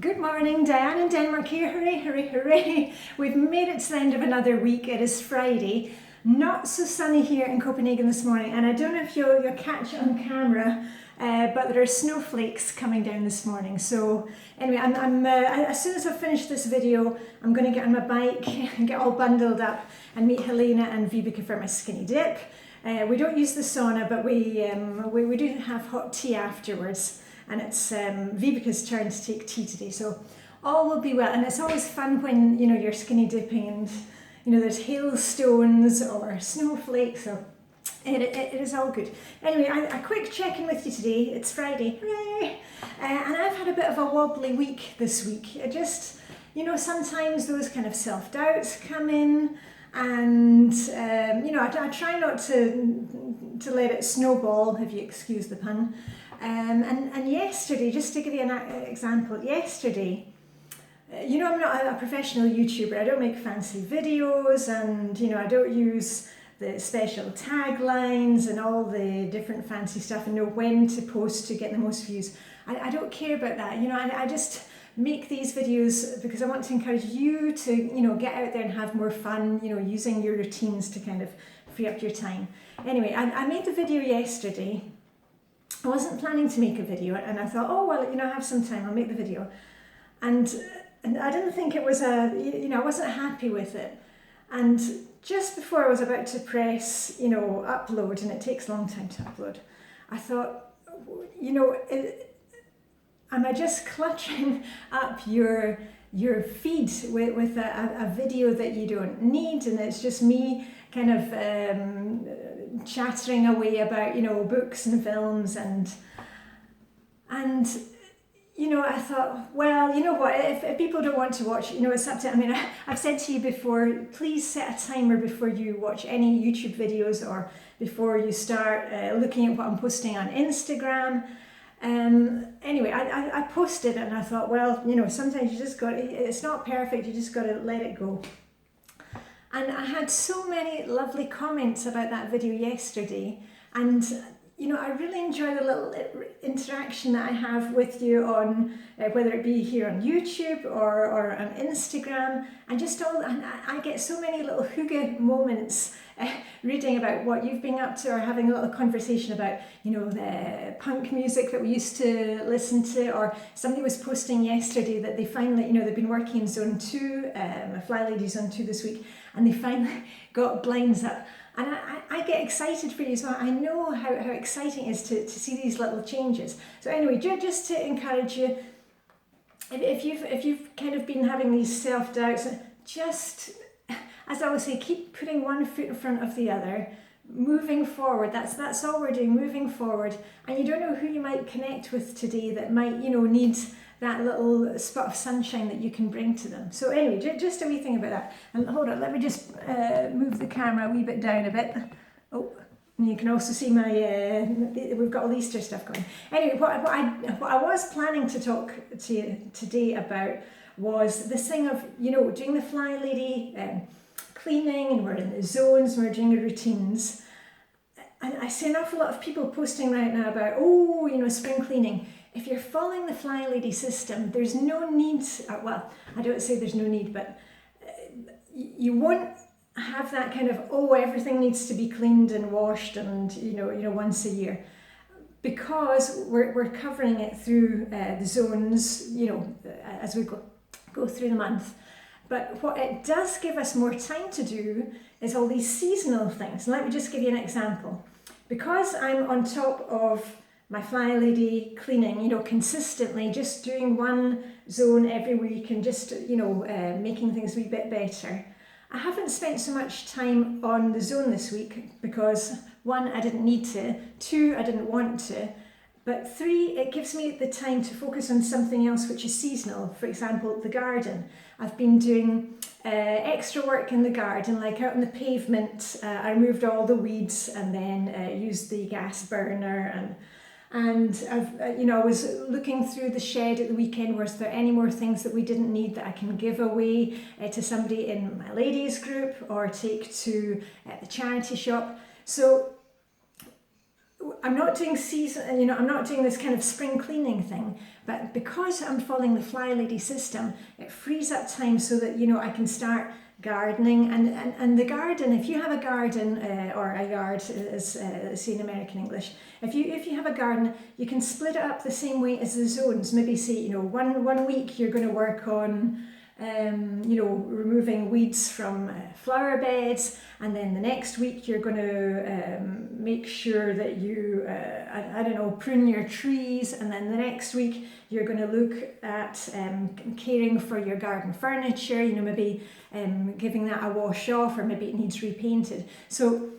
Good morning, Diane in Denmark here. Hooray, hooray, hooray. We've made it to the end of another week. It is Friday. Not so sunny here in Copenhagen this morning, and I don't know if you'll catch it on camera, but there are snowflakes coming down this morning. So anyway, as soon as I finish this video, I'm going to get on my bike and get all bundled up and meet Helena and Vibeke for my skinny dip. We don't use the sauna, but we do have hot tea afterwards. And it's Vibeke's turn to take tea today, so all will be well. And it's always fun when you're skinny dipping and there's hailstones or snowflakes, so it is all good. Anyway, a quick check-in with you today. It's Friday, hooray! And I've had a bit of a wobbly week this week. It just, sometimes those kind of self-doubts come in, and I try not to let it snowball, if you excuse the pun. And yesterday, just to give you an example, yesterday, I'm not a professional YouTuber. I don't make fancy videos, and I don't use the special taglines and all the different fancy stuff and know when to post to get the most views. I don't care about that. I just make these videos because I want to encourage you to get out there and have more fun, using your routines to kind of free up your time. Anyway, I made the video yesterday. I wasn't planning to make a video, and I thought, oh well, I have some time, I'll make the video. And I didn't think it was I wasn't happy with it. And just before I was about to press, upload, and it takes a long time to upload, I thought, am I just cluttering up your feed with a video that you don't need, and it's just me kind of chattering away about books and films and I thought, well, what, if people don't want to watch, it's up to, I've said to you before, please set a timer before you watch any YouTube videos or before you start looking at what I'm posting on Instagram. Anyway, I posted and I thought, well, sometimes you just got to, it's not perfect, you just got to let it go. And I had so many lovely comments about that video yesterday, and I really enjoy the little interaction that I have with you on whether it be here on YouTube or on Instagram, and just I get so many little hygge moments reading about what you've been up to, or having a little conversation about the punk music that we used to listen to, or somebody was posting yesterday that they finally they've been working in Zone 2, Flylady Zone 2 this week, and they finally got blinds up. And I get excited for you, so I know how exciting it is to see these little changes. So anyway, just to encourage you, if you've kind of been having these self-doubts, just, as I always say, keep putting one foot in front of the other, moving forward. That's all we're doing, moving forward. And you don't know who you might connect with today that might need that little spot of sunshine that you can bring to them. So anyway, just a wee thing about that. And hold on, let me just move the camera a wee bit down a bit. Oh, and you can also see my, we've got all Easter stuff going. Anyway, what I was planning to talk to you today about was this thing of, doing the Flylady cleaning, and we're in the zones, and we're doing the routines. And I see an awful lot of people posting right now about, spring cleaning. If you're following the Flylady system, there's no need, well, I don't say there's no need, but you won't have that kind of, everything needs to be cleaned and washed and, once a year. Because we're covering it through the zones, as we go through the month. But what it does give us more time to do is all these seasonal things. And let me just give you an example. Because I'm on top of my Flylady cleaning, consistently, just doing one zone every week and just, making things a wee bit better. I haven't spent so much time on the zone this week because 1, I didn't need to, 2, I didn't want to, but 3, it gives me the time to focus on something else which is seasonal. For example, the garden. I've been doing extra work in the garden, like out on the pavement. I removed all the weeds and then used the gas burner, and I was looking through the shed at the weekend. Was there any more things that we didn't need that I can give away to somebody in my ladies group or take to the charity shop? So I'm not doing season, I'm not doing this kind of spring cleaning thing, but because I'm following the Flylady system, it frees up time so that, I can start gardening. And the garden, if you have a garden or a yard, as say in American English, if you have a garden, you can split it up the same way as the zones. Maybe say, one week you're going to work on removing weeds from flower beds, and then the next week you're going to make sure that you, prune your trees, and then the next week you're going to look at caring for your garden furniture, maybe giving that a wash off, or maybe it needs repainted. So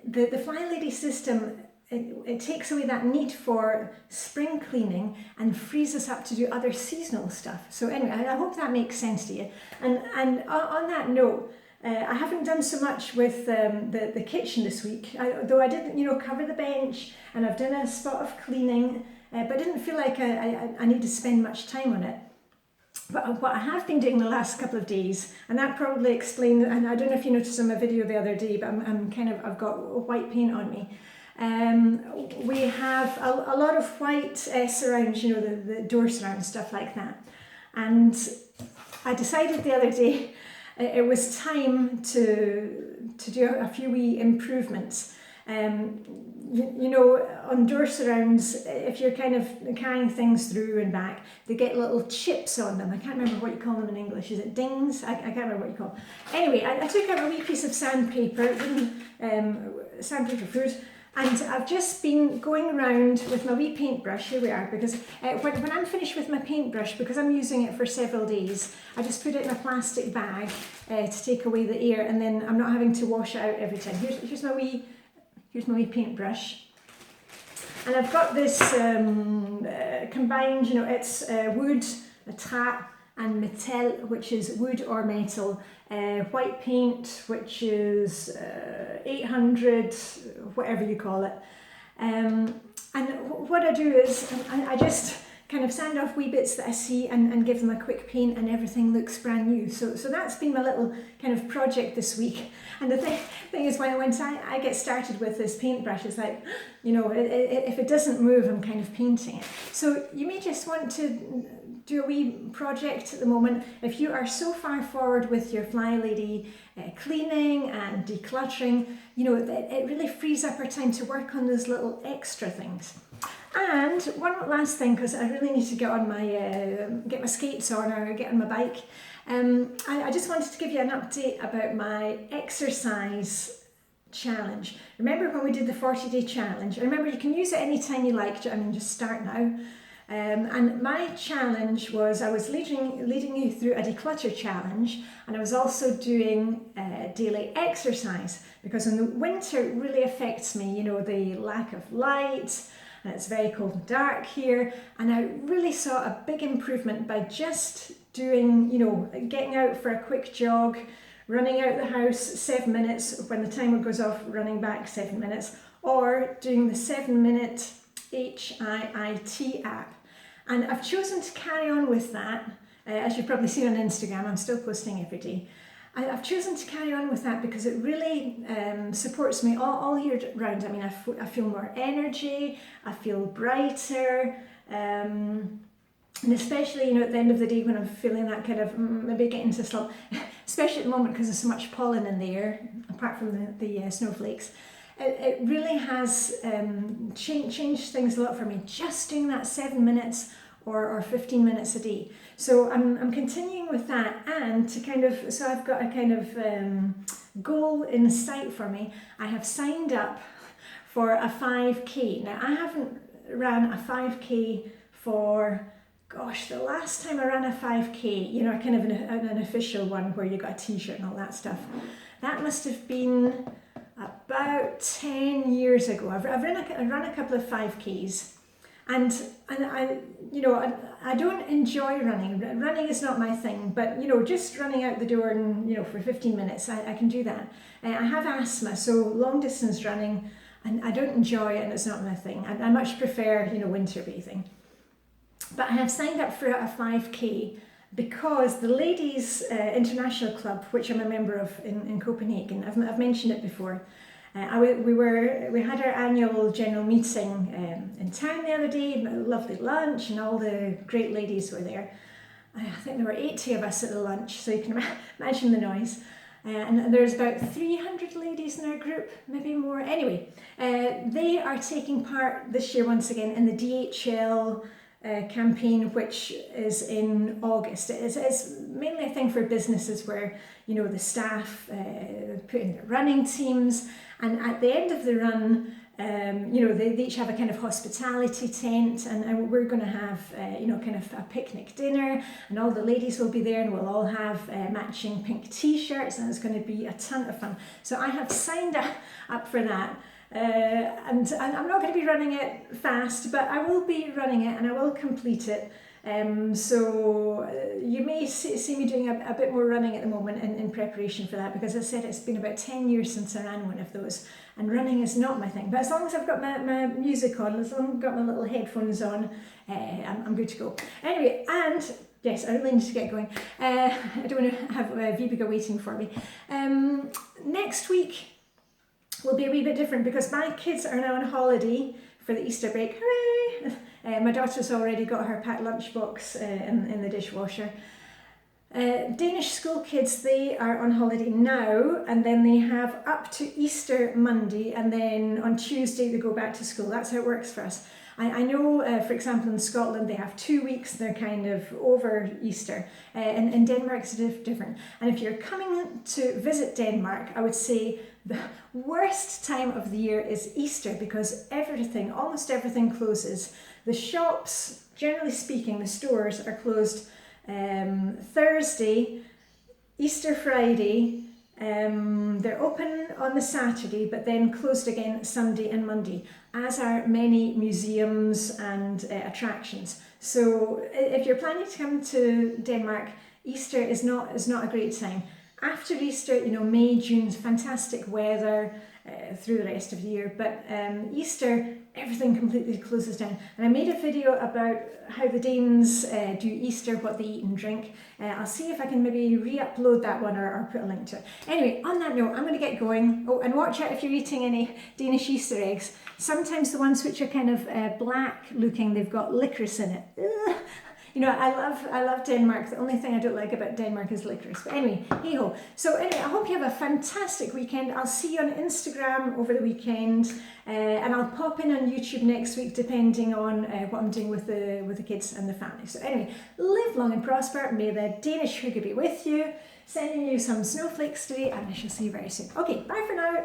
the Flylady system, it takes away that need for spring cleaning and frees us up to do other seasonal stuff. So anyway, I hope that makes sense to you. And on that note, I haven't done so much with the kitchen this week, though I did, cover the bench, and I've done a spot of cleaning, but I didn't feel like I need to spend much time on it. But what I have been doing the last couple of days, and that probably explained, and I don't know if you noticed on my video the other day, but I've got white paint on me. We have a lot of white surrounds, the door surrounds, stuff like that. And I decided the other day it was time to do a few wee improvements. On door surrounds, if you're kind of carrying things through and back, they get little chips on them. I can't remember what you call them in English. Is it dings? I can't remember what you call them. Anyway, I took out a wee piece of sandpaper, sandpaper food, and I've just been going around with my wee paintbrush. Here we are, because when I'm finished with my paintbrush, because I'm using it for several days, I just put it in a plastic bag to take away the air, and then I'm not having to wash it out every time. Here's my wee paintbrush. And I've got this combined, it's wood, a tap, and metal, which is wood or metal, white paint, which is 800, whatever you call it. And what I do is I just kind of sand off wee bits that I see and give them a quick paint, and everything looks brand new. So that's been my little kind of project this week. And the thing is, once I get started with this paintbrush, it's like, if it doesn't move, I'm kind of painting it. So you may just want to do a wee project at the moment. If you are so far forward with your Flylady cleaning and decluttering, it really frees up our time to work on those little extra things. And one last thing, because I really need to get on get my skates on, or get on my bike. I just wanted to give you an update about my exercise challenge. Remember when we did the 40-day challenge? Remember, you can use it anytime you like. Just start now. And my challenge was, I was leading you through a declutter challenge, and I was also doing daily exercise, because in the winter it really affects me, the lack of light, and it's very cold and dark here, and I really saw a big improvement by just doing, getting out for a quick jog, running out the house 7 minutes, when the timer goes off, running back 7 minutes, or doing the 7-minute HIIT app. And I've chosen to carry on with that. As you've probably seen on Instagram, I'm still posting every day. I've chosen to carry on with that because it really supports me all year round. I feel more energy, I feel brighter, and especially, at the end of the day when I'm feeling that kind of maybe getting into slump, especially at the moment because there's so much pollen in the air, apart from the snowflakes. It really has changed things a lot for me, just doing that 7 minutes or 15 minutes a day. So I'm continuing with that, and so I've got a kind of goal in sight for me. I have signed up for a 5K. Now, I haven't ran a 5K for, the last time I ran a 5K, kind of an official one where you got a t-shirt and all that stuff, that must have been about 10 years ago. I've run a couple of 5Ks, and I don't enjoy running. Running is not my thing, but just running out the door and for 15 minutes, I can do that. I have asthma, so long distance running, and I don't enjoy it, and it's not my thing. I much prefer winter bathing. But I have signed up for a 5K because the Ladies International Club, which I'm a member of in Copenhagen, I've mentioned it before, We had our annual general meeting in town the other day, a lovely lunch, and all the great ladies were there. I think there were 80 of us at the lunch, so you can imagine the noise. And there's about 300 ladies in our group, maybe more. Anyway, they are taking part this year once again in the DHL campaign, which is in August. It's mainly a thing for businesses where, you know, the staff put in their running teams, and at the end of the run, you know, they each have a kind of hospitality tent, and we're going to have, you know, kind of a picnic dinner, and all the ladies will be there, and we'll all have matching pink t-shirts, and it's going to be a ton of fun. So I have signed up for that. And I'm not going to be running it fast, but I will be running it and I will complete it. So you may see me doing a bit more running at the moment in preparation for that, because as I said, it's been about 10 years since I ran one of those, and running is not my thing. But as long as I've got my music on, as long as I've got my little headphones on, I'm good to go. Anyway, and yes, I really need to get going. I don't want to have Vibiga waiting for me. Next week will be a wee bit different, because my kids are now on holiday for the Easter break. Hooray! My daughter's already got her packed lunchbox in the dishwasher. Danish school kids, they are on holiday now, and then they have up to Easter Monday, and then on Tuesday they go back to school. That's how it works for us. I know, for example, in Scotland they have 2 weeks, they're kind of over Easter. In Denmark it's different. And if you're coming to visit Denmark, I would say the worst time of the year is Easter, because almost everything closes. The shops, generally speaking, the stores are closed Thursday, Easter Friday. They're open on the Saturday, but then closed again Sunday and Monday, as are many museums and attractions. So if you're planning to come to Denmark, Easter is not a great time. After Easter, you know, May, June's fantastic weather through the rest of the year, but Easter, everything completely closes down. And I made a video about how the Danes do Easter, what they eat and drink. I'll see if I can maybe re-upload that one or put a link to it. Anyway, on that note, I'm going to get going. Oh, and watch out if you're eating any Danish Easter eggs. Sometimes the ones which are kind of black looking, they've got licorice in it. Ugh. You know, I love Denmark. The only thing I don't like about Denmark is licorice. But anyway, hey-ho. So anyway, I hope you have a fantastic weekend. I'll see you on Instagram over the weekend. And I'll pop in on YouTube next week, depending on what I'm doing with the kids and the family. So anyway, live long and prosper. May the Danish hygge be with you. Sending you some snowflakes today, and I shall see you very soon. Okay, bye for now.